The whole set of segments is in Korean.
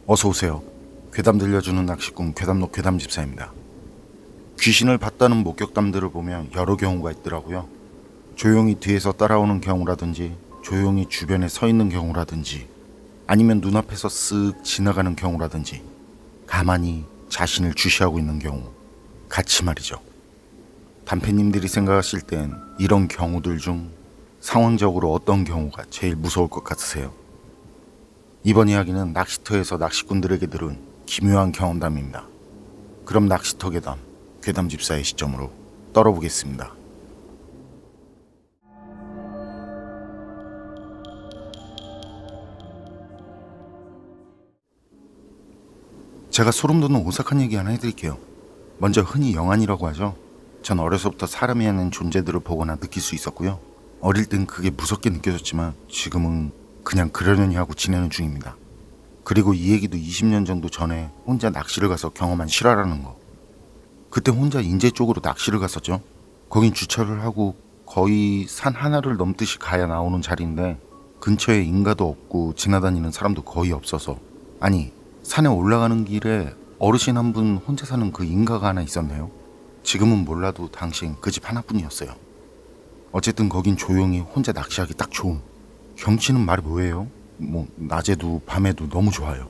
어서오세요. 괴담 들려주는 낚시꾼 괴담록 괴담집사입니다. 귀신을 봤다는 목격담들을 보면 여러 경우가 있더라고요. 조용히 뒤에서 따라오는 경우라든지, 조용히 주변에 서 있는 경우라든지, 아니면 눈앞에서 쓱 지나가는 경우라든지, 가만히 자신을 주시하고 있는 경우, 같이 말이죠. 단패님들이 생각하실 땐 이런 경우들 중 상황적으로 어떤 경우가 제일 무서울 것 같으세요? 이번 이야기는 낚시터에서 낚시꾼들에게 들은 기묘한 경험담입니다. 그럼 낚시터 괴담, 괴담집사의 시점으로 떨어보겠습니다. 제가 소름 돋는 오싹한 얘기 하나 해드릴게요. 먼저 흔히 영안이라고 하죠. 전 어려서부터 사람이 하는 존재들을 보거나 느낄 수 있었고요. 어릴 땐 그게 무섭게 느껴졌지만 지금은 그냥 그러려니 하고 지내는 중입니다. 그리고 이 얘기도 20년 정도 전에 혼자 낚시를 가서 경험한 실화라는 거. 그때 혼자 인제 쪽으로 낚시를 갔었죠. 거긴 주차를 하고 거의 산 하나를 넘듯이 가야 나오는 자리인데 근처에 인가도 없고 지나다니는 사람도 거의 없어서, 아니 산에 올라가는 길에 어르신 한 분 혼자 사는 그 인가가 하나 있었네요. 지금은 몰라도 당시엔 그 집 하나뿐이었어요. 어쨌든 거긴 조용히 혼자 낚시하기 딱 좋은, 경치는 말이 뭐예요? 낮에도 밤에도 너무 좋아요.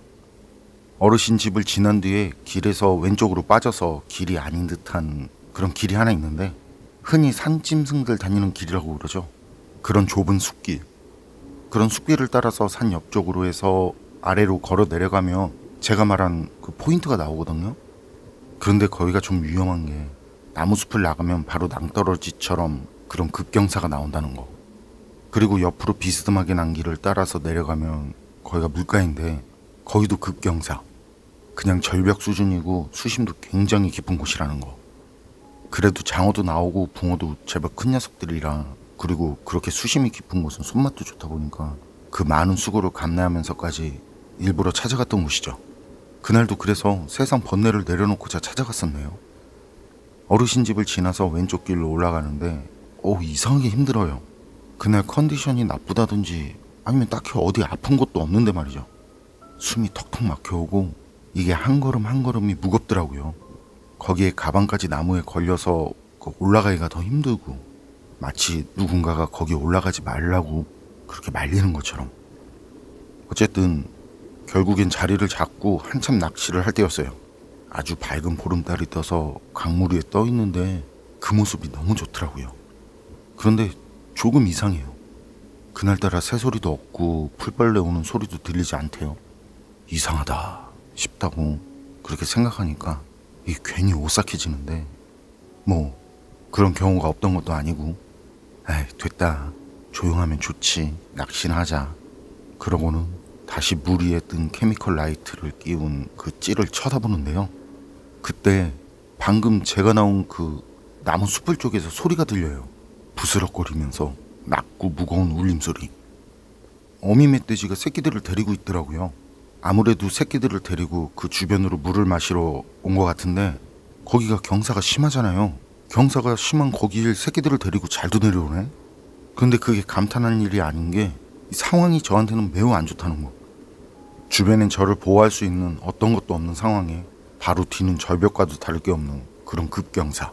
어르신 집을 지난 뒤에 길에서 왼쪽으로 빠져서 길이 아닌 듯한 그런 길이 하나 있는데 흔히 산짐승들 다니는 길이라고 그러죠. 그런 좁은 숲길, 그런 숲길을 따라서 산 옆쪽으로 해서 아래로 걸어 내려가면 제가 말한 그 포인트가 나오거든요. 그런데 거기가 좀 위험한 게 나무 숲을 나가면 바로 낭떠러지처럼 그런 급경사가 나온다는 거. 그리고 옆으로 비스듬하게 난 길을 따라서 내려가면 거기가 물가인데 거기도 급경사. 그냥 절벽 수준이고 수심도 굉장히 깊은 곳이라는 거. 그래도 장어도 나오고 붕어도 제법 큰 녀석들이라, 그리고 그렇게 수심이 깊은 곳은 손맛도 좋다 보니까 그 많은 수고를 감내하면서까지 일부러 찾아갔던 곳이죠. 그날도 그래서 세상 번뇌를 내려놓고자 찾아갔었네요. 어르신 집을 지나서 왼쪽 길로 올라가는데 이상하게 힘들어요. 그날 컨디션이 나쁘다든지 아니면 딱히 어디 아픈 것도 없는데 말이죠. 숨이 턱턱 막혀오고 이게 한 걸음 한 걸음이 무겁더라고요. 거기에 가방까지 나무에 걸려서 올라가기가 더 힘들고 마치 누군가가 거기 올라가지 말라고 그렇게 말리는 것처럼. 어쨌든 결국엔 자리를 잡고 한참 낚시를 할 때였어요. 아주 밝은 보름달이 떠서 강물 위에 떠 있는데 그 모습이 너무 좋더라고요. 그런데 조금 이상해요. 그날따라 새소리도 없고 풀벌레 오는 소리도 들리지 않대요. 이상하다 싶다고 그렇게 생각하니까 이게 괜히 오싹해지는데, 그런 경우가 없던 것도 아니고, 됐다, 조용하면 좋지, 낚시나 하자. 그러고는 다시 물 위에 뜬 케미컬 라이트를 끼운 그 찌를 쳐다보는데요. 그때 방금 제가 나온 그 나무 숲을 쪽에서 소리가 들려요. 부스럭거리면서 낮고 무거운 울림소리. 어미 멧돼지가 새끼들을 데리고 있더라고요. 아무래도 새끼들을 데리고 그 주변으로 물을 마시러 온 것 같은데 거기가 경사가 심하잖아요. 경사가 심한 거기를 새끼들을 데리고 잘도 내려오네. 근데 그게 감탄할 일이 아닌 게 상황이 저한테는 매우 안 좋다는 거. 주변엔 저를 보호할 수 있는 어떤 것도 없는 상황에 바로 뒤는 절벽과도 다를 게 없는 그런 급경사,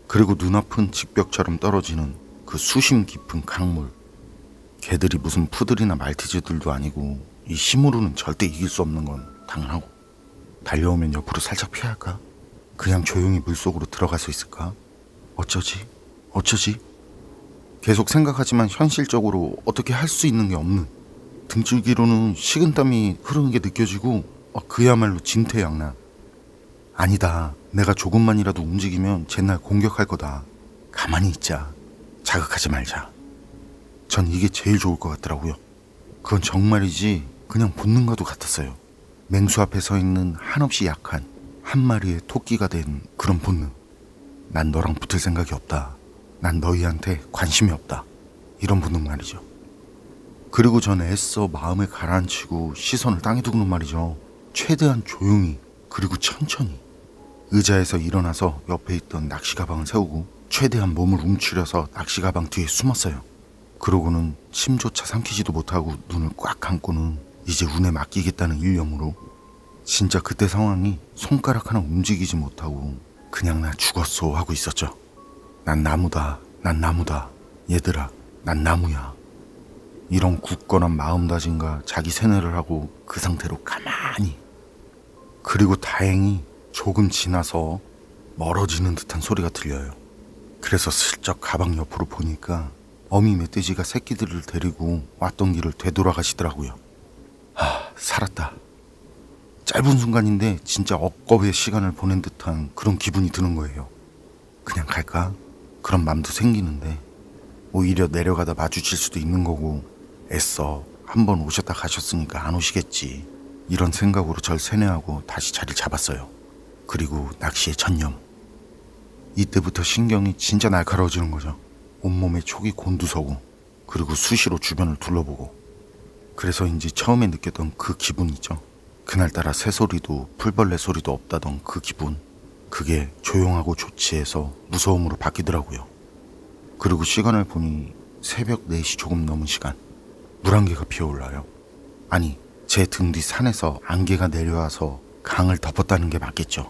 그리고 눈앞은 직벽처럼 떨어지는 그 수심 깊은 강물. 개들이 무슨 푸들이나 말티즈들도 아니고 이 힘으로는 절대 이길 수 없는 건 당연하고, 달려오면 옆으로 살짝 피할까? 그냥 조용히 물속으로 들어갈 수 있을까? 어쩌지? 계속 생각하지만 현실적으로 어떻게 할 수 있는 게 없는, 등줄기로는 식은땀이 흐르는 게 느껴지고 그야말로 진퇴양난. 아니다, 내가 조금만이라도 움직이면 쟤날 공격할 거다. 가만히 있자, 자극하지 말자. 전 이게 제일 좋을 것 같더라고요. 그건 정말이지 그냥 본능과도 같았어요. 맹수 앞에 서 있는 한없이 약한 한 마리의 토끼가 된 그런 본능. 난 너랑 붙을 생각이 없다, 난 너희한테 관심이 없다, 이런 본능 말이죠. 그리고 전 애써 마음을 가라앉히고 시선을 땅에 두고는 말이죠. 최대한 조용히, 그리고 천천히 의자에서 일어나서 옆에 있던 낚시 가방을 세우고 최대한 몸을 움츠려서 낚시 가방 뒤에 숨었어요. 그러고는 침조차 삼키지도 못하고 눈을 꽉 감고는 이제 운에 맡기겠다는 일념으로 진짜 그때 상황이 손가락 하나 움직이지 못하고 그냥 나 죽었어 하고 있었죠. 난 나무다, 난 나무다, 얘들아 난 나무야. 이런 굳건한 마음다짐과 자기 세뇌를 하고 그 상태로 가만히. 그리고 다행히 조금 지나서 멀어지는 듯한 소리가 들려요. 그래서 슬쩍 가방 옆으로 보니까 어미 멧돼지가 새끼들을 데리고 왔던 길을 되돌아가시더라고요. 살았다. 짧은 순간인데 진짜 억겁의 시간을 보낸 듯한 그런 기분이 드는 거예요. 그냥 갈까? 그런 맘도 생기는데 오히려 내려가다 마주칠 수도 있는 거고 애써 한번 오셨다 가셨으니까 안 오시겠지. 이런 생각으로 절 세뇌하고 다시 자리를 잡았어요. 그리고 낚시에 전념. 이때부터 신경이 진짜 날카로워지는 거죠. 온몸에 촉이 곤두서고 그리고 수시로 주변을 둘러보고. 그래서인지 처음에 느꼈던 그 기분 있죠. 그날따라 새소리도 풀벌레 소리도 없다던 그 기분. 그게 조용하고 좋지해서 무서움으로 바뀌더라고요. 그리고 시간을 보니 새벽 4시 조금 넘은 시간. 물안개가 피어올라요. 아니, 제 등 뒤 산에서 안개가 내려와서 강을 덮었다는 게 맞겠죠.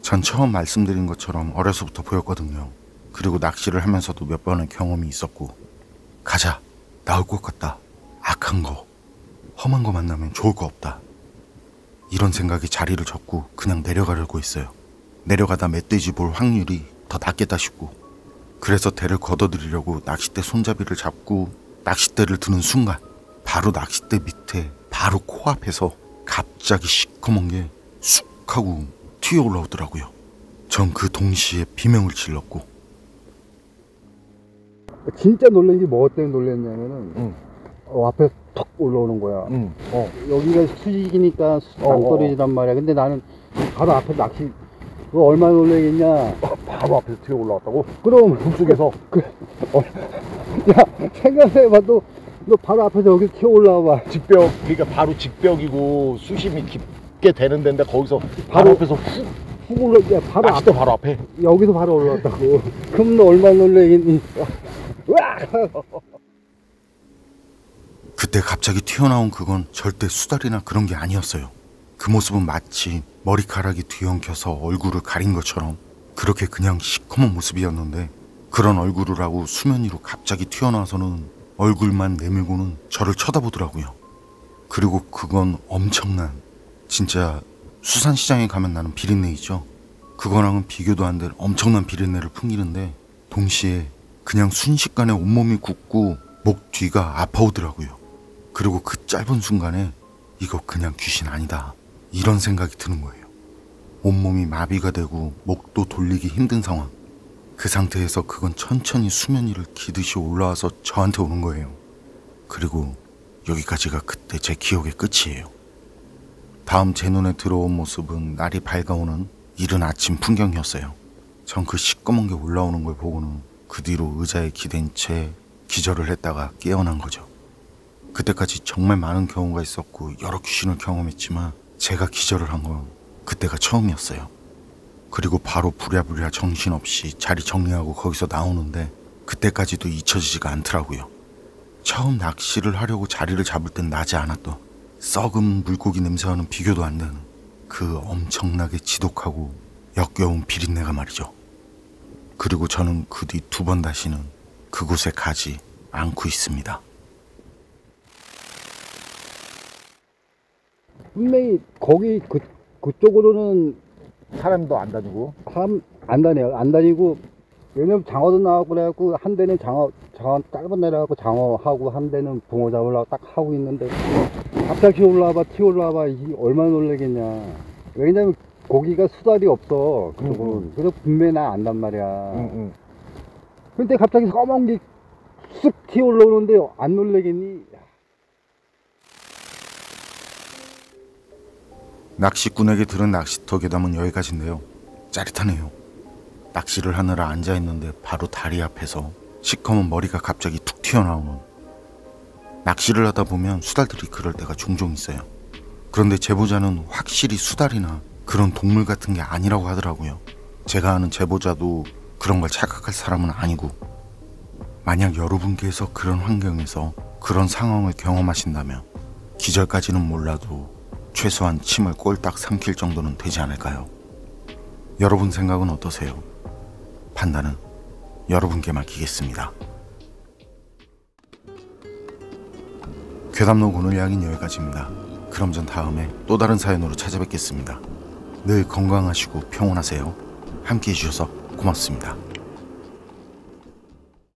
전 처음 말씀드린 것처럼 어려서부터 보였거든요. 그리고 낚시를 하면서도 몇 번의 경험이 있었고. 가자, 나올 것 같다. 악한 거, 험한 거 만나면 좋을 거 없다. 이런 생각이 자리를 잡고 그냥 내려가려고 했어요. 내려가다 멧돼지 볼 확률이 더 낮겠다 싶고. 그래서 대를 걷어들이려고 낚싯대 손잡이를 잡고 낚싯대를 드는 순간 바로 낚싯대 밑에 바로 코앞에서 갑자기 시커먼 게 쑥 하고 튀어 올라오더라고요. 전 그 동시에 비명을 질렀고. 진짜 놀란 게 뭐 때문에 놀랐냐면은 앞에 턱 올라오는 거야. 여기가 수직이니까 낭떠러지란 말이야. 근데 나는 바로 앞에 낚시 그거 얼마나 놀라겠냐. 바로 앞에서 튀어 올라왔다고? 그럼 물속에서? 야 생각해봐. 너 바로 앞에서 여기 튀어 올라와봐. 직벽, 그러니까 바로 직벽이고 수심이 깊게 되는 데인데 거기서 바로 앞에서 훅 올라. 야 바로 낚싯대 바로 앞에? 여기서 바로 올라왔다고. 그럼 너 얼마나 놀라겠니. 그때 갑자기 튀어나온 그건 절대 수달이나 그런 게 아니었어요. 그 모습은 마치 머리카락이 뒤엉켜서 얼굴을 가린 것처럼 그렇게 그냥 시커먼 모습이었는데, 그런 얼굴을 하고 수면 위로 갑자기 튀어나와서는 얼굴만 내밀고는 저를 쳐다보더라고요. 그리고 그건 엄청난, 진짜 수산시장에 가면 나는 비린내 있죠. 그거랑은 비교도 안 될 엄청난 비린내를 풍기는데 동시에 그냥 순식간에 온몸이 굳고 목 뒤가 아파오더라고요. 그리고 그 짧은 순간에 이거 그냥 귀신 아니다, 이런 생각이 드는 거예요. 온몸이 마비가 되고 목도 돌리기 힘든 상황. 그 상태에서 그건 천천히 수면 위를 기듯이 올라와서 저한테 오는 거예요. 그리고 여기까지가 그때 제 기억의 끝이에요. 다음 제 눈에 들어온 모습은 날이 밝아오는 이른 아침 풍경이었어요. 전 그 시꺼먼 게 올라오는 걸 보고는 그 뒤로 의자에 기댄 채 기절을 했다가 깨어난 거죠. 그때까지 정말 많은 경우가 있었고 여러 귀신을 경험했지만 제가 기절을 한 건 그때가 처음이었어요. 그리고 바로 부랴부랴 정신없이 자리 정리하고 거기서 나오는데 그때까지도 잊혀지지가 않더라고요. 처음 낚시를 하려고 자리를 잡을 땐 나지 않았던 썩은 물고기 냄새와는 비교도 안 되는 그 엄청나게 지독하고 역겨운 비린내가 말이죠. 그리고 저는 그 뒤 2번 다시는 그곳에 가지 않고 있습니다. 분명히 거기 그쪽으로는 사람도 안 다니고? 사람 안 다녀요. 안 다니고, 왜냐면 장어도 나오고 그래갖고 한 대는 장어 짧은 내려갖고 장어하고 한 대는 붕어 잡으려고 딱 하고 있는데 갑자기 튀어올라와봐 이게 얼마나 놀라겠냐. 왜냐면 고기가 수달이 없어 그쪽은. 그래서 분명히 나 안단 말이야. 근데 갑자기 검은 게 쑥 튀어올라오는데 안 놀라겠니? 낚시꾼에게 들은 낚시터 괴담은 여기까지인데요. 짜릿하네요. 낚시를 하느라 앉아있는데 바로 다리 앞에서 시커먼 머리가 갑자기 툭 튀어나오는. 낚시를 하다 보면 수달들이 그럴 때가 종종 있어요. 그런데 제보자는 확실히 수달이나 그런 동물 같은 게 아니라고 하더라고요. 제가 아는 제보자도 그런 걸 착각할 사람은 아니고. 만약 여러분께서 그런 환경에서 그런 상황을 경험하신다면 기절까지는 몰라도 최소한 침을 꼴딱 삼킬 정도는 되지 않을까요? 여러분 생각은 어떠세요? 판단은 여러분께 맡기겠습니다. 괴담록 오늘 이야기는 여기까지입니다. 그럼 전 다음에 또 다른 사연으로 찾아뵙겠습니다. 늘 건강하시고 평온하세요. 함께 해주셔서 고맙습니다.